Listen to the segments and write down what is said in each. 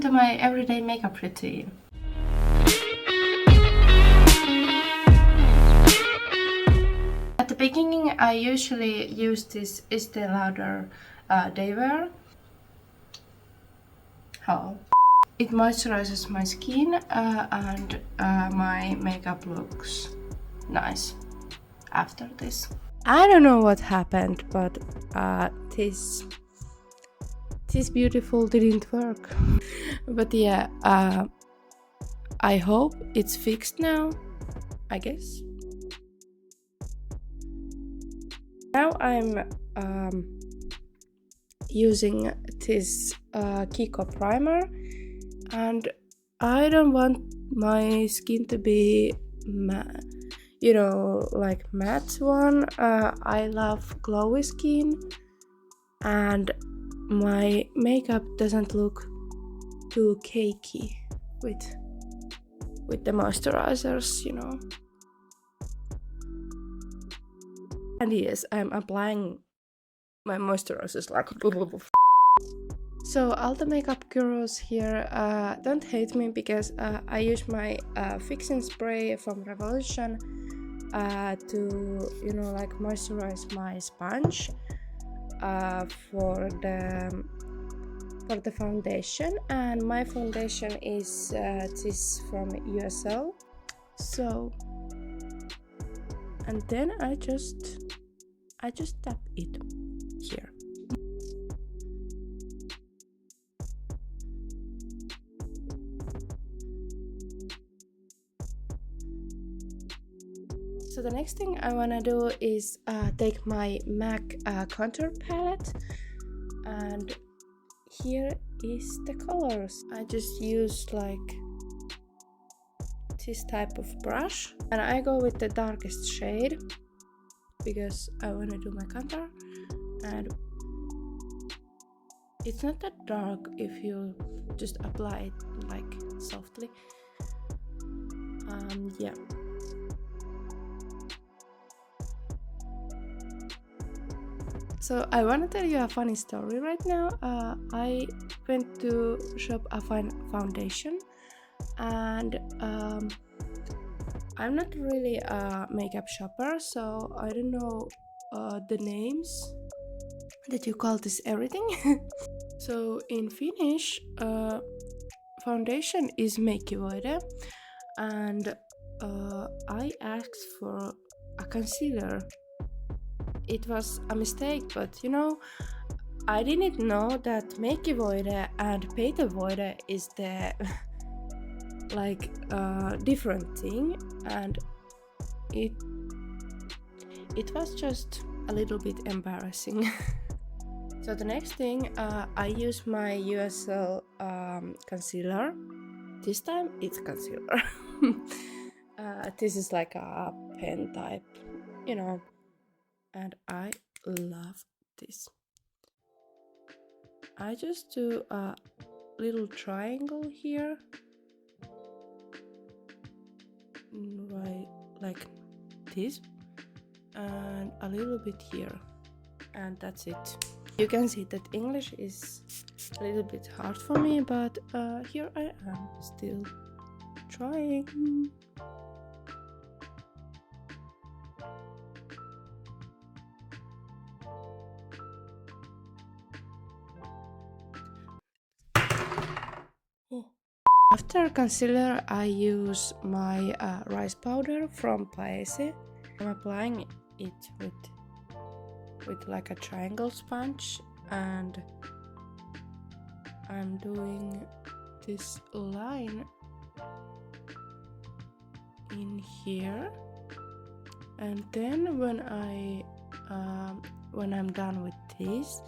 to my everyday makeup routine. At the beginning, I usually use this Estee Lauder Day Wear. It moisturizes my skin and my makeup looks nice after this. I don't know what happened, but this beautiful didn't work. But yeah, I hope it's fixed now, I guess. Now I'm using this Kiko primer, and I don't want my skin to be matte, like matte one. I love glowy skin, and my makeup doesn't look too cakey with the moisturizers, And yes, I'm applying my moisturizers like So all the makeup gurus here, don't hate me because I use my fixing spray from Revolution to like moisturize my sponge for the foundation, and my foundation is this from USL. So, and then I just tap it here. So the next thing I wanna do is take my MAC contour palette, and here is the colors. I just use like this type of brush, and I go with the darkest shade because I want to do my contour, and it's not that dark if you just apply it like softly. Yeah. So I want to tell you a funny story right now. I went to shop a foundation, and I'm not really a makeup shopper, so I don't know the names that you call this everything. So in Finnish, foundation is HIIII, and I asked for a concealer. It was a mistake, but I didn't know that HIIII and HIIII is the like different thing, and it was just a little bit embarrassing. So the next thing, I use my USL concealer. This time it's concealer. This is like a pen type, and I love this. I just do a little triangle here, right, like this, and a little bit here, and that's it. You can see that English is a little bit hard for me, but here I am still trying. After concealer, I use my rice powder from Paese. I'm applying it with like a triangle sponge, and I'm doing this line in here, and then when I'm done with this,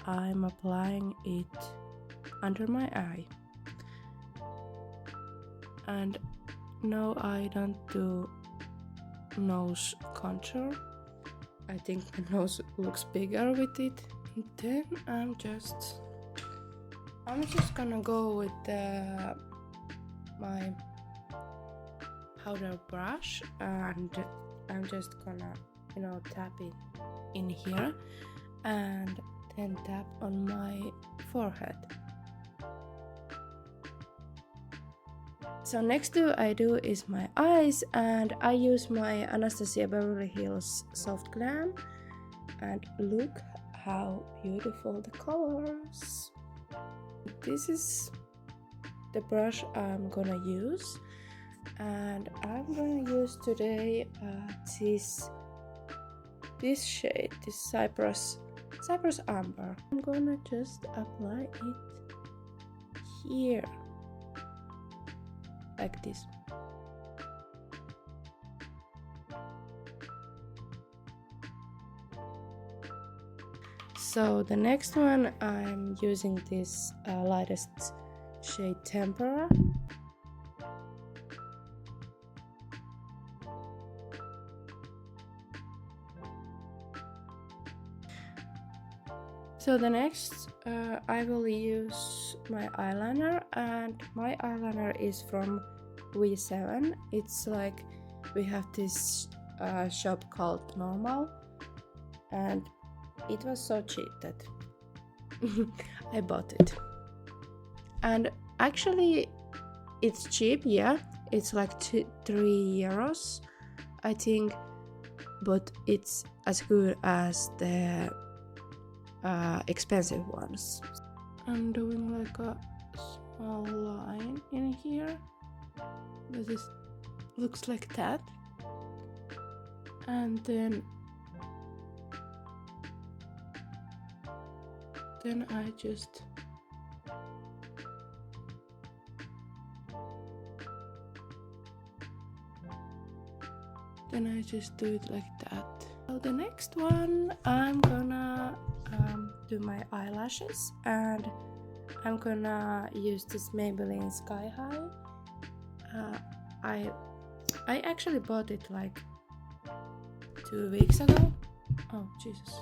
I'm applying it under my eye. And no, I don't do nose contour. I think my nose looks bigger with it. And then I'm just gonna go with my powder brush, and I'm just gonna tap it in here and then tap on my forehead. So next I do is my eyes, and I use my Anastasia Beverly Hills Soft Glam, and look how beautiful the colors. This is the brush I'm gonna use, and I'm gonna use today this shade, this Cypress Amber. I'm gonna just apply it here like this. So the next one, I'm using this lightest shade Tempera. So the next, I will use my eyeliner, and my eyeliner is from HIIII. It's like, we have this shop called Normal, and it was so cheap that I bought it. And actually it's cheap, yeah, it's like 3 euros I think, but it's as good as the expensive ones. I'm doing like a small line in here that looks like that, and then I just do it like that. So the next one, I'm gonna do my eyelashes, and I'm gonna use this Maybelline Sky High. I actually bought it like 2 weeks ago. Oh Jesus.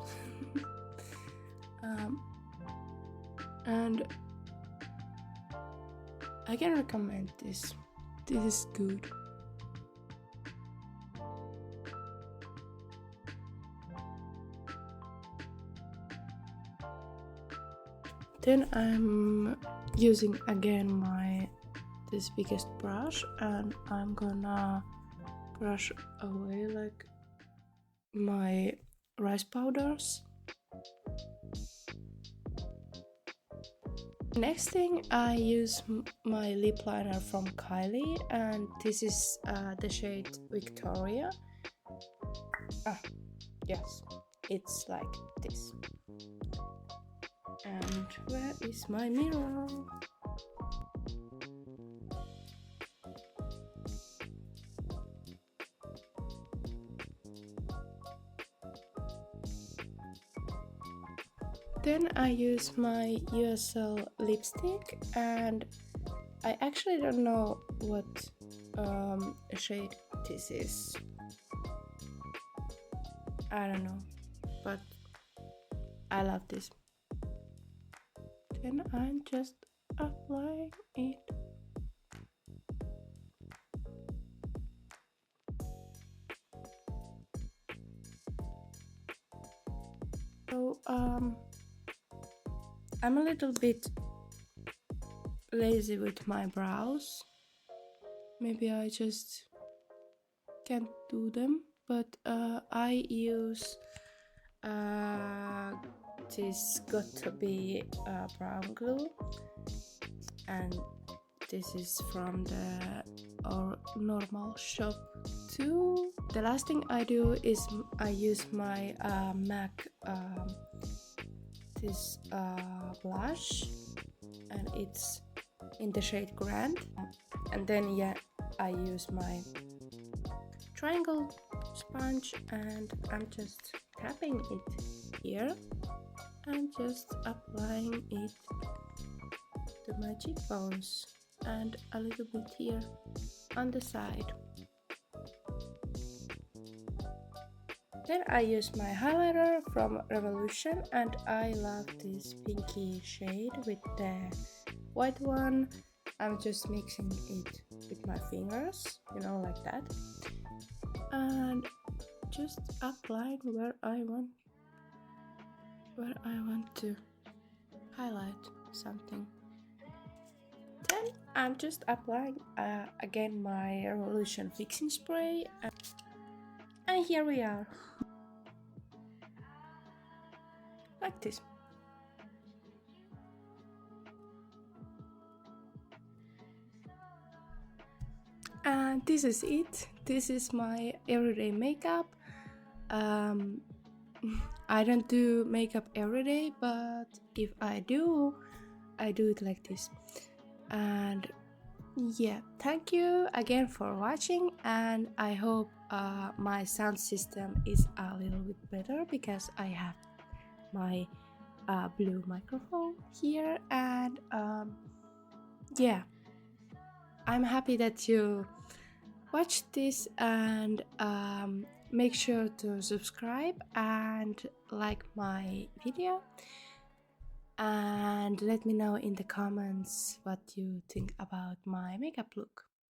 And I can recommend this. This is good. Then I'm using again this biggest brush, and I'm gonna brush away like my rice powders. Next thing, I use my lip liner from HIIII, and this is the shade Victoria. Yes, it's like this. And where is my mirror? Then I use my USL lipstick, and I actually don't know what shade this is. I don't know, but I love this. Then I'm just applying it. So I'm a little bit lazy with my brows. Maybe I just can't do them, but I use this got to be brown glue, and this is from the normal shop too. The last thing I do is I use my MAC this blush, and it's in the shade Grand, and then yeah, I use my triangle sponge, and I'm just tapping it here and just applying it to my cheekbones and a little bit here on the side. Then I use my highlighter from Revolution, and I love this pinky shade with the white one. I'm just mixing it with my fingers, you know, like that, and just applying where I want to highlight something. Then I'm just applying again my Revolution fixing spray, and here we are, like this. And this is it. This is my everyday makeup. I don't do makeup every day, but if I do it like this. And yeah, thank you again for watching, and I hope my sound system is a little bit better because I have my blue microphone here. And yeah, I'm happy that you watched this, and make sure to subscribe and like my video, and let me know in the comments what you think about my makeup look.